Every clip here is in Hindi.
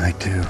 I do.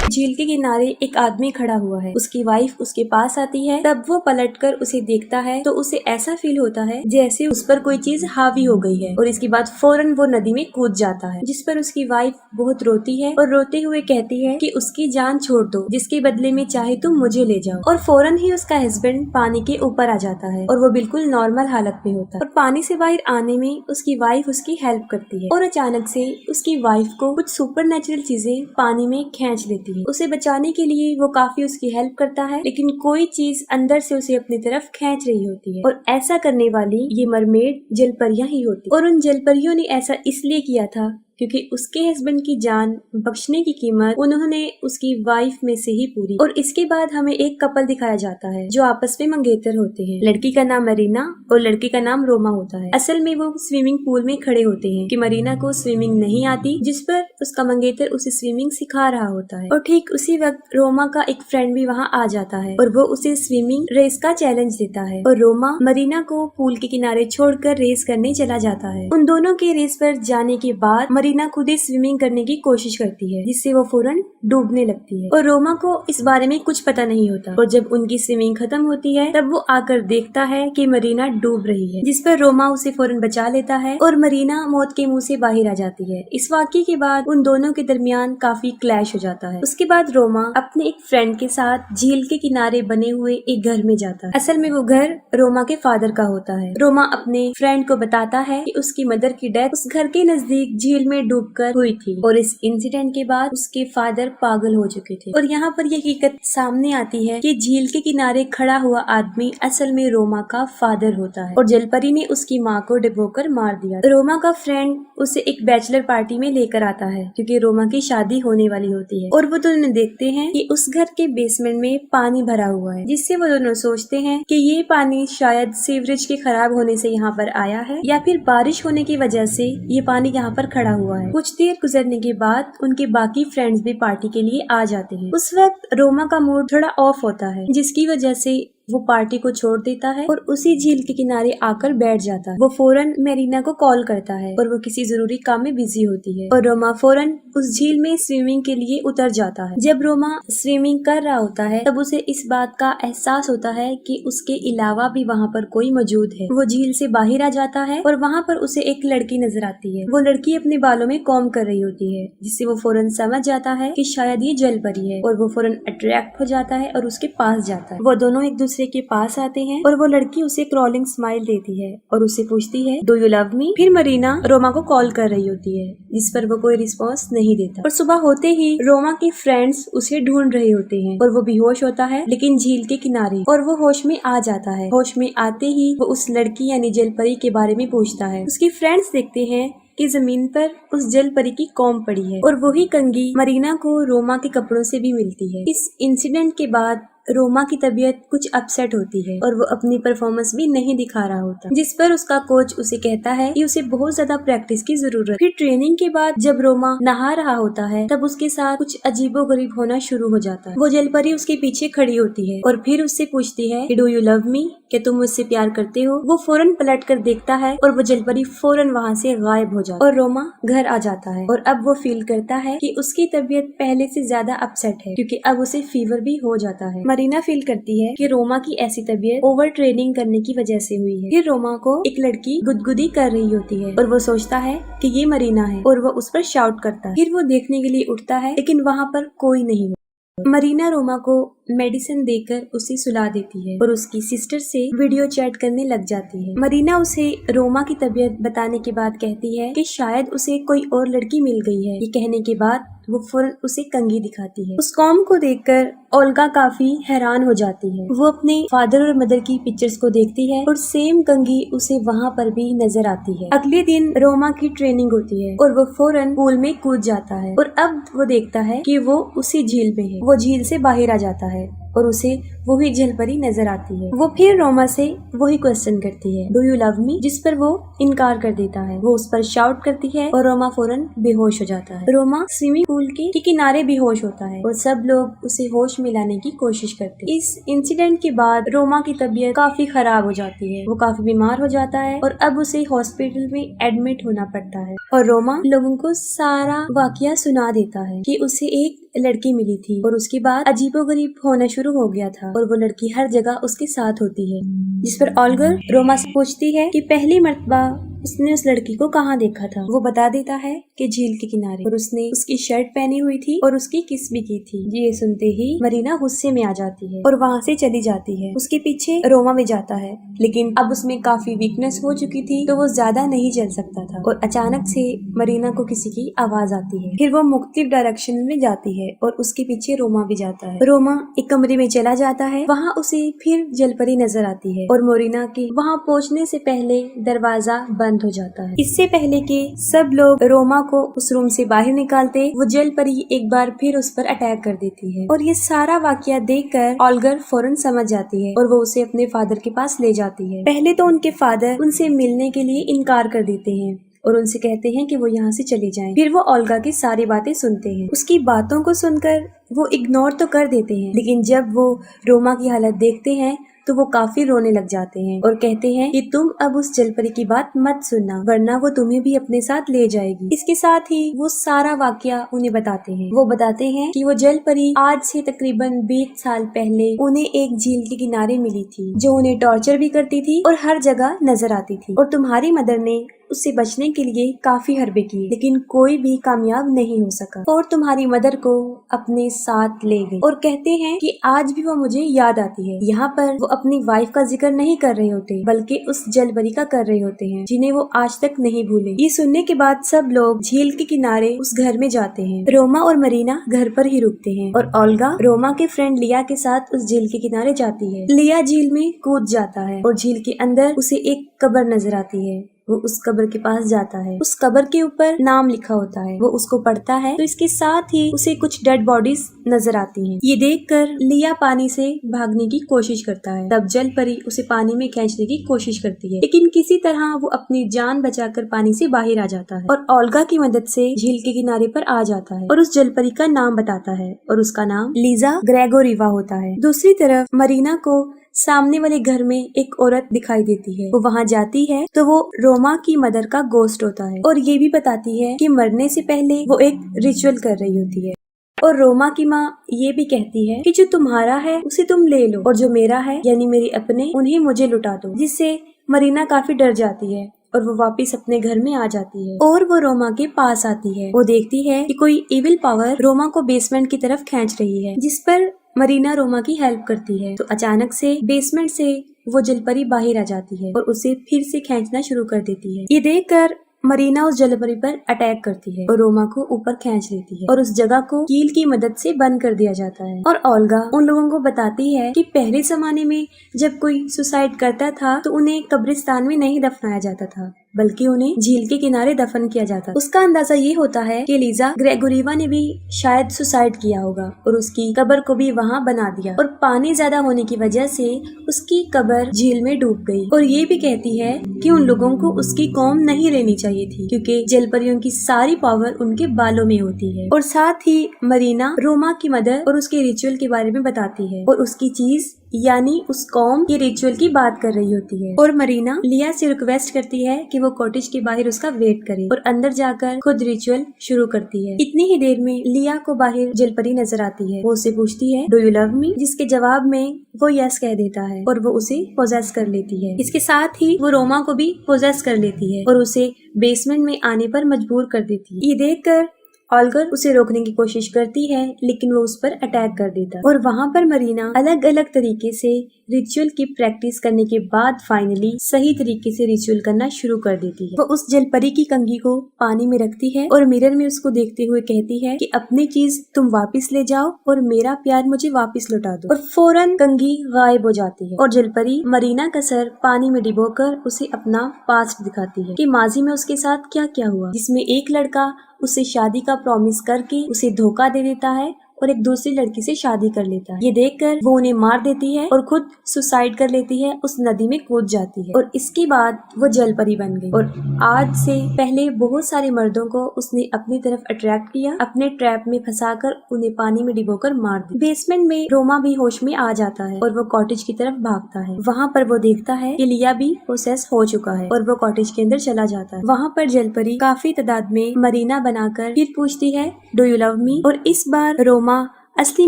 झील के किनारे एक आदमी खड़ा हुआ है। उसकी वाइफ उसके पास आती है। तब वो पलटकर उसे देखता है तो उसे ऐसा फील होता है जैसे उस पर कोई चीज हावी हो गई है और इसके बाद फौरन वो नदी में कूद जाता है, जिस पर उसकी वाइफ बहुत रोती है और रोते हुए कहती है कि उसकी जान छोड़ दो, जिसके बदले में चाहे तुम मुझे ले जाओ। और फौरन ही उसका हस्बैंड पानी के ऊपर आ जाता है और वो बिल्कुल नॉर्मल हालत में होता है और पानी से बाहर आने में उसकी वाइफ उसकी हेल्प करती है और अचानक से उसकी वाइफ को कुछ सुपरनेचुरल चीजें पानी में खींच लेती है। उसे बचाने के लिए वो काफी उसकी हेल्प करता है, लेकिन कोई चीज अंदर से उसे अपनी तरफ खींच रही होती है और ऐसा करने वाली ये मरमेड जलपरियां ही होती। और उन जलपरियों ने ऐसा इसलिए किया था क्योंकि उसके हस्बैंड की जान बख्शने की कीमत उन्होंने उसकी वाइफ में से ही पूरी। और इसके बाद हमें एक कपल दिखाया जाता है जो आपस में मंगेतर होते हैं। लड़की का नाम मरीना और लड़के का नाम रोमा होता है। असल में वो स्विमिंग पूल में खड़े होते हैं कि मरीना को स्विमिंग नहीं आती, जिस पर उसका मंगेतर उसे स्विमिंग सिखा रहा होता है। और ठीक उसी वक्त रोमा का एक फ्रेंड भी वहाँ आ जाता है और वो उसे स्विमिंग रेस का चैलेंज देता है और रोमा मरीना को पूल के किनारे छोड़कर रेस करने चला जाता है। उन दोनों के रेस पर जाने के बाद मरीना खुद ही स्विमिंग करने की कोशिश करती है, जिससे वो फौरन डूबने लगती है और रोमा को इस बारे में कुछ पता नहीं होता। और जब उनकी स्विमिंग खत्म होती है तब वो आकर देखता है कि मरीना डूब रही है, जिस पर रोमा उसे फौरन बचा लेता है और मरीना मौत के मुंह से बाहर आ जाती है। इस वाकये के बाद उन दोनों के दरमियान काफी क्लैश हो जाता है। उसके बाद रोमा अपने एक फ्रेंड के साथ झील के किनारे बने हुए एक घर में जाता है। असल में वो घर रोमा के फादर का होता है। रोमा अपने फ्रेंड को बताता है कि उसकी मदर की डेथ उस घर के नजदीक झील में डूबकर हुई थी और इस इंसिडेंट के बाद उसके फादर पागल हो चुके थे। और यहाँ पर यह हकीकत सामने आती है कि झील के किनारे खड़ा हुआ आदमी असल में रोमा का फादर होता है और जलपरी ने उसकी माँ को डुबोकर मार दिया। रोमा का फ्रेंड उसे एक बैचलर पार्टी में लेकर आता है क्योंकि रोमा की शादी होने वाली होती है और वो दोनों देखते हैं कि उस घर के बेसमेंट में पानी भरा हुआ है, जिससे वो दोनों सोचते हैं कि ये पानी शायद सीवरेज के खराब होने से यहाँ पर आया है या फिर बारिश होने की वजह से ये पानी यहाँ पर खड़ा हुआ है। कुछ देर गुजरने के बाद उनके बाकी फ्रेंड्स भी पार्टी के लिए आ जाते हैं। उस वक्त रोमा का मूड थोड़ा ऑफ होता है, जिसकी वजह से वो पार्टी को छोड़ देता है और उसी झील के किनारे आकर बैठ जाता है। वो फौरन मेरीना को कॉल करता है और वो किसी जरूरी काम में बिजी होती है और रोमा फौरन उस झील में स्विमिंग के लिए उतर जाता है। जब रोमा स्विमिंग कर रहा होता है तब उसे इस बात का एहसास होता है कि उसके अलावा भी वहाँ पर कोई मौजूद है। वो झील से बाहर आ जाता है और वहाँ पर उसे एक लड़की नजर आती है। वो लड़की अपने बालों में कॉम्ब कर रही होती है, जिससे वो फौरन समझ जाता है कि शायद ये जलपरी है और वो फौरन अट्रैक्ट हो जाता है और उसके पास जाता है। वो दोनों एक दूसरे के पास आते हैं और वो लड़की उसे क्रॉलिंग स्माइल देती है और उसे पूछती है डू यू लव मी। फिर मरीना रोमा को कॉल कर रही होती है, जिस पर वो कोई रिस्पॉन्स नहीं देता। और सुबह होते ही रोमा के फ्रेंड्स उसे ढूंढ रहे होते हैं और वो बेहोश होता है लेकिन झील के किनारे, और वो होश में आ जाता है। होश में आते ही वो उस लड़की यानी जलपरी के बारे में पूछता है। उसके फ्रेंड्स देखते हैं कि जमीन पर उस जलपरी की कॉम्ब पड़ी है और वही कंघी मरीना को रोमा के कपड़ों से भी मिलती है। इस इंसिडेंट के बाद रोमा की तबीयत कुछ अपसेट होती है और वो अपनी परफॉर्मेंस भी नहीं दिखा रहा होता, जिस पर उसका कोच उसे कहता है कि उसे बहुत ज्यादा प्रैक्टिस की जरूरत। फिर ट्रेनिंग के बाद जब रोमा नहा रहा होता है तब उसके साथ कुछ अजीबोगरीब होना शुरू हो जाता है। वो जलपरी उसके पीछे खड़ी होती है और फिर उससे पूछती है कि डू यू लव मी, क्या तुम मुझसे प्यार करते हो। वो फौरन पलट कर देखता है और वो जलपरी फौरन वहाँ से गायब हो जाता है और रोमा घर आ जाता है। और अब वो फील करता है कि उसकी तबीयत पहले से ज्यादा अपसेट है क्योंकि अब उसे फीवर भी हो जाता है। मरीना फील करती है कि रोमा की ऐसी तबीयत ओवर ट्रेनिंग करने की वजह से हुई है। फिर रोमा को एक लड़की गुदगुदी कर रही होती है और वो सोचता है कि ये मरीना है और वो उस पर शाउट करता है। फिर वो देखने के लिए उठता है लेकिन वहाँ पर कोई नहीं। मरीना रोमा को मेडिसिन देकर उसे सुला देती है और उसकी सिस्टर से वीडियो चैट करने लग जाती है। मरीना उसे रोमा की तबीयत बताने के बाद कहती है कि शायद उसे कोई और लड़की मिल गई है। ये कहने के बाद वो फौरन उसे कंघी दिखाती है। उस कॉम्ब को देखकर ओल्गा काफी हैरान हो जाती है। वो अपने फादर और मदर की पिक्चर्स को देखती है और सेम कंघी उसे वहाँ पर भी नजर आती है। अगले दिन रोमा की ट्रेनिंग होती है और वो फौरन पूल में कूद जाता है और अब वो देखता है कि वो उसी झील में है। वो झील से बाहर आ जाता है और उसे वही जलपरी नजर आती है। वो फिर रोमा से वही क्वेश्चन करती है, डू यू लव मी, जिस पर वो इनकार कर देता है। वो उस पर शाउट करती है और रोमा फौरन बेहोश हो जाता है। रोमा स्विमिंग पूल के किनारे बेहोश होता है और सब लोग उसे होश में लाने की कोशिश करते हैं। इस इंसिडेंट के बाद रोमा की तबीयत काफी खराब हो जाती है। वो काफी बीमार हो जाता है और अब उसे हॉस्पिटल में एडमिट होना पड़ता है। और रोमा लोगों को सारा वाकया सुना देता है कि उसे एक लड़की मिली थी और उसके बाद अजीबोगरीब होना शुरू हो गया था और वो लड़की हर जगह उसके साथ होती है। जिस पर ऑलिवर रोमा से पूछती है कि पहली मर्तबा उसने उस लड़की को कहाँ देखा था। वो बता देता है कि झील के किनारे, और उसने उसकी शर्ट पहनी हुई थी और उसकी किस भी की थी। ये सुनते ही मरीना गुस्से में आ जाती है और वहाँ से चली जाती है। उसके पीछे रोमा भी जाता है, लेकिन अब उसमें काफी वीकनेस हो चुकी थी तो वो ज्यादा नहीं चल सकता था। और अचानक से मरीना को किसी की आवाज आती है। फिर वो मुख्तलिफ डायरेक्शन में जाती है और उसके पीछे रोमा भी जाता है। रोमा एक कमरे में चला जाता है, वहाँ उसे फिर जलपरी नजर आती है और मरीना के वहाँ पहुँचने से पहले दरवाजा बंद हो जाता है। इससे पहले कि सब लोग रोमा को उस रूम से बाहर निकालते, वो जलपरी एक बार फिर उस पर अटैक कर देती है। और ये सारा वाकया देखकर ऑलिवर फौरन समझ जाती है और वो उसे अपने फादर के पास ले जाती है। पहले तो उनके फादर उनसे मिलने के लिए इनकार कर देते हैं और उनसे कहते हैं कि वो यहाँ से चले जाएं। फिर वो ओल्गा की सारी बातें सुनते हैं। उसकी बातों को सुनकर वो इग्नोर तो कर देते हैं, लेकिन जब वो रोमा की हालत देखते हैं तो वो काफी रोने लग जाते हैं और कहते हैं कि तुम अब उस जलपरी की बात मत सुनना, वरना वो तुम्हें भी अपने साथ ले जाएगी। इसके साथ ही वो सारा वाकया उन्हें बताते हैं। वो बताते हैं कि वो जलपरी आज से तकरीबन 20 साल पहले उन्हें एक झील के किनारे मिली थी, जो उन्हें टॉर्चर भी करती थी और हर जगह नजर आती थी। और तुम्हारी मदर ने उससे बचने के लिए काफी हरबे किए, लेकिन कोई भी कामयाब नहीं हो सका और तुम्हारी मदर को अपने साथ ले गई। और कहते हैं कि आज भी वो मुझे याद आती है। यहाँ पर वो अपनी वाइफ का जिक्र नहीं कर रहे होते, बल्कि उस जलपरी का कर रहे होते हैं, जिन्हें वो आज तक नहीं भूले। ये सुनने के बाद सब लोग झील के किनारे उस घर में जाते हैं। रोमा और मरीना घर पर ही रुकते हैं और ओल्गा रोमा के फ्रेंड लिया के साथ उस झील के किनारे जाती है। लिया झील में कूद जाता है और झील के अंदर उसे एक कब्र नजर आती है। वो उस कब्र के पास जाता है। उस कब्र के ऊपर नाम लिखा होता है। वो उसको पढ़ता है तो इसके साथ ही उसे कुछ डेड बॉडीज नजर आती हैं। ये देखकर लिया पानी से भागने की कोशिश करता है। तब जलपरी उसे पानी में खींचने की कोशिश करती है, लेकिन किसी तरह वो अपनी जान बचाकर पानी से बाहर आ जाता है और ओल्गा की मदद से झील के किनारे पर आ जाता है और उस जलपरी का नाम बताता है और उसका नाम लीजा ग्रेगोरिवा होता है। दूसरी तरफ मरीना को सामने वाले घर में एक औरत दिखाई देती है। वो वहाँ जाती है तो वो रोमा की मदर का गोस्ट होता है और ये भी बताती है कि मरने से पहले वो एक रिचुअल कर रही होती है। और रोमा की माँ ये भी कहती है कि जो तुम्हारा है उसे तुम ले लो और जो मेरा है यानी मेरे अपने, उन्हें मुझे लुटा दो, जिससे मरीना काफी डर जाती है और वो वापस अपने घर में आ जाती है। और वो रोमा के पास आती है। वो देखती है कि कोई इविल पावर रोमा को बेसमेंट की तरफ खींच रही है, जिस पर मरीना रोमा की हेल्प करती है। तो अचानक से बेसमेंट से वो जलपरी बाहर आ जाती है और उसे फिर से खींचना शुरू कर देती है। ये देखकर मरीना उस जलपरी पर अटैक करती है और रोमा को ऊपर खींच लेती है और उस जगह को कील की मदद से बंद कर दिया जाता है। और ओल्गा उन लोगों को बताती है कि पहले जमाने में जब कोई सुसाइड करता था तो उन्हें कब्रिस्तान में नहीं दफनाया जाता था, बल्कि उन्हें झील के किनारे दफन किया जाता। उसका अंदाजा ये होता है कि लीजा ग्रेगोरिवा ने भी शायद सुसाइड किया होगा और उसकी कब्र को भी वहाँ बना दिया और पानी ज्यादा होने की वजह से उसकी कब्र झील में डूब गई। और ये भी कहती है कि उन लोगों को उसकी कौम नहीं लेनी चाहिए थी, क्योंकि जलपरियों की सारी पावर उनके बालों में होती है। और साथ ही मरीना रोमा की मदर और उसके रिचुअल के बारे में बताती है और उसकी चीज यानी उस कौम के रिचुअल की बात कर रही होती है। और मरीना लिया से रिक्वेस्ट करती है कि वो कॉटेज के बाहर उसका वेट करे और अंदर जाकर खुद रिचुअल शुरू करती है। इतनी ही देर में लिया को बाहर जलपरी नजर आती है। वो उससे पूछती है, डू यू लव मी, जिसके जवाब में वो यस कह देता है और वो उसे पोजेस कर लेती है। इसके साथ ही वो रोमा को भी पोजेस कर लेती है और उसे बेसमेंट में आने पर मजबूर कर देती है। ये देखकर ओल्गर उसे रोकने की कोशिश करती है, लेकिन वो उस पर अटैक कर देता है। और वहाँ पर मरीना अलग अलग तरीके से रिचुअल की प्रैक्टिस करने के बाद फाइनली सही तरीके से रिचुअल करना शुरू कर देती है। वो उस जलपरी की कंघी को पानी में रखती है और मिरर में उसको देखते हुए कहती है कि अपनी चीज तुम वापस ले जाओ और मेरा प्यार मुझे वापस लौटा दो। और फौरन कंघी गायब हो जाती है और जलपरी मरीना का सर पानी में डिबोकर उसे अपना पास्ट दिखाती है कि माजी में उसके साथ क्या क्या हुआ, जिसमें एक लड़का उसे शादी का प्रॉमिस करके उसे धोखा दे देता है और एक दूसरी लड़की से शादी कर लेता है। ये देखकर वो उन्हें मार देती है और खुद सुसाइड कर लेती है, उस नदी में कूद जाती है और इसके बाद वो जल परी बन गई। और आज से पहले बहुत सारे मर्दों को उसने अपनी तरफ अट्रैक्ट किया, अपने ट्रैप में फंसाकर उन्हें पानी में डिबोकर मार दिया। बेसमेंट में रोमा भी होश में आ जाता है और वो कॉटेज की तरफ भागता है। वहाँ पर वो देखता है कि लिया भी प्रोसेस हो चुका है और वो कॉटेज के अंदर चला जाता है। वहाँ पर जल परी काफी तादाद में मरीना बनाकर फिर पूछती है डू यू लव मी, और इस बार रोमा असली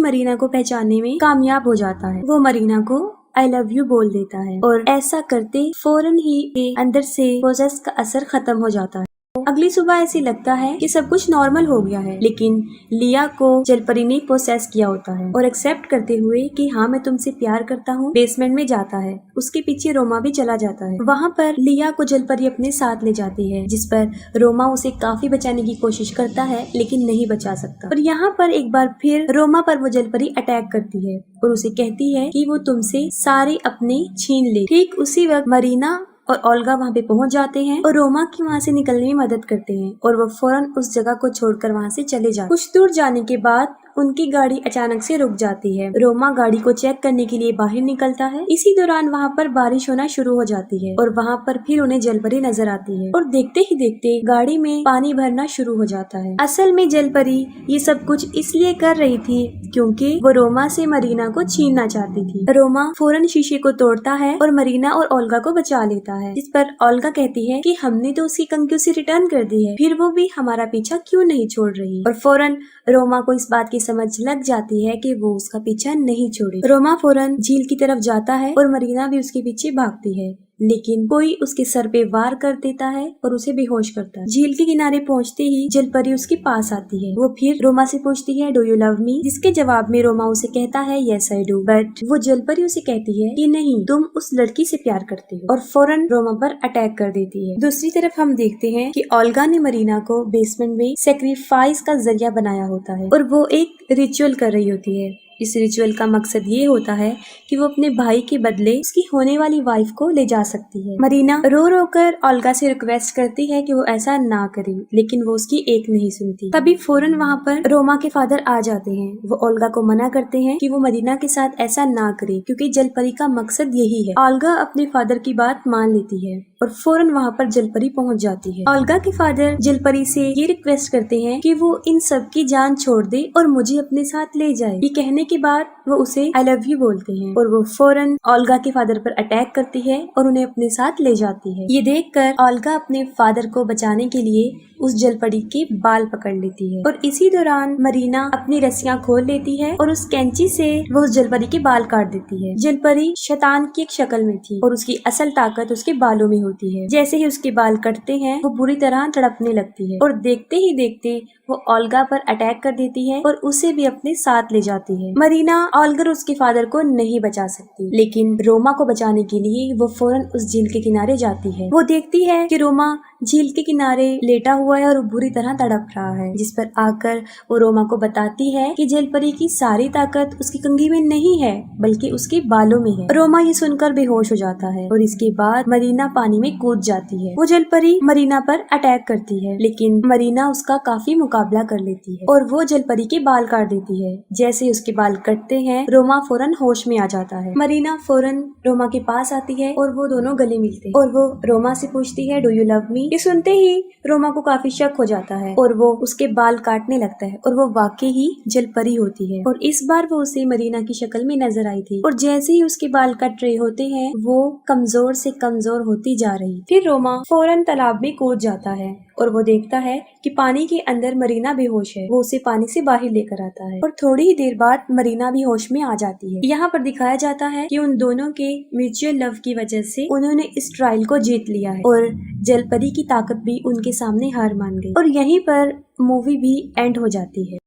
मरीना को पहचानने में कामयाब हो जाता है। वो मरीना को आई लव यू बोल देता है और ऐसा करते फौरन ही अंदर से प्रोसेस का असर खत्म हो जाता है। अगली सुबह ऐसे लगता है कि सब कुछ नॉर्मल हो गया है, लेकिन लिया को जलपरी ने प्रोसेस किया होता है और एक्सेप्ट करते हुए कि हाँ मैं तुमसे प्यार करता हूँ बेसमेंट में जाता है। उसके पीछे रोमा भी चला जाता है। वहाँ पर लिया को जलपरी अपने साथ ले जाती है, जिस पर रोमा उसे काफी बचाने की कोशिश करता है लेकिन नहीं बचा सकता। और यहाँ पर एक बार फिर रोमा पर वो जलपरी अटैक करती है और उसे कहती है कि वो तुमसे सारे अपने छीन ले। ठीक उसी वक्त मरीना और ओल्गा वहाँ पे पहुँच जाते हैं और रोमा की वहाँ से निकलने में मदद करते हैं और वो फौरन उस जगह को छोड़कर वहाँ से चले जाते। कुछ दूर जाने के बाद उनकी गाड़ी अचानक से रुक जाती है। रोमा गाड़ी को चेक करने के लिए बाहर निकलता है। इसी दौरान वहाँ पर बारिश होना शुरू हो जाती है और वहाँ पर फिर उन्हें जलपरी नजर आती है और देखते ही देखते गाड़ी में पानी भरना शुरू हो जाता है। असल में जलपरी ये सब कुछ इसलिए कर रही थी क्योंकि वो रोमा से मरीना को छीनना चाहती थी। रोमा फौरन शीशे को तोड़ता है और मरीना और ओल्गा को बचा लेता है, जिस पर ओल्गा कहती है कि हमने तो उसकी कंक्यू से रिटर्न कर दी है, फिर वो भी हमारा पीछा क्यों नहीं छोड़ रही। और फौरन रोमा को इस बात की समझ लग जाती है कि वो उसका पीछा नहीं छोड़े। रोमा फौरन झील की तरफ जाता है और मरीना भी उसके पीछे भागती है, लेकिन कोई उसके सर पे वार कर देता है और उसे बेहोश करता है। झील के किनारे पहुंचते ही जलपरी उसके पास आती है। वो फिर रोमा से पूछती है डू यू लव मी, जिसके जवाब में रोमा उसे कहता है यस आई डू, बट वो जलपरी उसे कहती है कि नहीं तुम उस लड़की से प्यार करते हो और फौरन रोमा पर अटैक कर देती है। दूसरी तरफ हम देखते हैं कि ओल्गा ने मरीना को बेसमेंट में सेक्रीफाइस का जरिया बनाया होता है और वो एक रिचुअल कर रही होती है। इस रिचुअल का मकसद ये होता है कि वो अपने भाई के बदले उसकी होने वाली वाइफ को ले जा सकती है। मरीना रो रो कर ओल्गा से रिक्वेस्ट करती है कि वो ऐसा ना करे, लेकिन वो उसकी एक नहीं सुनती। तभी फौरन वहाँ पर रोमा के फादर आ जाते हैं। वो ओल्गा को मना करते हैं कि वो मरीना के साथ ऐसा ना करे, क्योंकि जलपरी का मकसद यही है। ओल्गा अपने फादर की बात मान लेती है और फौरन वहाँ पर जलपरी पहुँच जाती है। ओल्गा के फादर जलपरी से ये रिक्वेस्ट करते हैं कि वो इन सब की जान छोड़ दे और मुझे अपने साथ ले जाए। ये कहने के बाद वो उसे आई लव यू बोलते हैं और वो फौरन ओल्गा के फादर पर अटैक करती है और उन्हें अपने साथ ले जाती है। ये देखकर ओल्गा अपने फादर को बचाने के लिए उस जलपरी के बाल पकड़ लेती है और इसी दौरान मरीना अपनी रस्सियां खोल लेती है और उस कैंची से वो उस जलपरी के बाल काट देती है। जलपरी शैतान की एक शक्ल में थी और उसकी असल ताकत उसके बालों में होती है। जैसे ही उसके बाल कटते हैं वो बुरी तरह तड़पने लगती है और देखते ही देखते वो ओल्गा पर अटैक कर देती है और उसे भी अपने साथ ले जाती है। मरीना ओल्गा उसके फादर को नहीं बचा सकती, लेकिन रोमा को बचाने के लिए वो फौरन उस झील के किनारे जाती है। वो देखती है कि रोमा झील के किनारे लेटा हुआ है और वो बुरी तरह तड़प रहा है, जिस पर आकर वो रोमा को बताती है कि जलपरी की सारी ताकत उसकी कंघी में नहीं है बल्कि उसके बालों में है। रोमा ये सुनकर बेहोश हो जाता है और इसके बाद मरीना पानी में कूद जाती है। वो जलपरी मरीना पर अटैक करती है, लेकिन मरीना उसका काफी मुकाबला कर लेती है और वो जलपरी के बाल काट देती है। जैसे उसके बाल कटते हैं रोमा फौरन होश में आ जाता है। मरीना फौरन रोमा के पास आती है और वो दोनों गले मिलते हैं और वो रोमा से पूछती है डू यू लव मी। ये सुनते ही रोमा को काफी शक हो जाता है और वो उसके बाल काटने लगता है और वो वाकई ही जलपरी होती है और इस बार वो उसे मरीना की शक्ल में नजर आई थी और जैसे ही उसके बाल कट रहे होते हैं वो कमजोर से कमजोर होती जा रही। फिर रोमा फौरन तालाब में कूद जाता है और वो देखता है कि पानी के अंदर मरीना बेहोश है। वो उसे पानी से बाहर लेकर आता है और थोड़ी ही देर बाद मरीना भी होश में आ जाती है। यहाँ पर दिखाया जाता है कि उन दोनों के म्यूचुअल लव की वजह से उन्होंने इस ट्रायल को जीत लिया है और जलपरी की ताकत भी उनके सामने हार मान गई और यहीं पर मूवी भी एंड हो जाती है।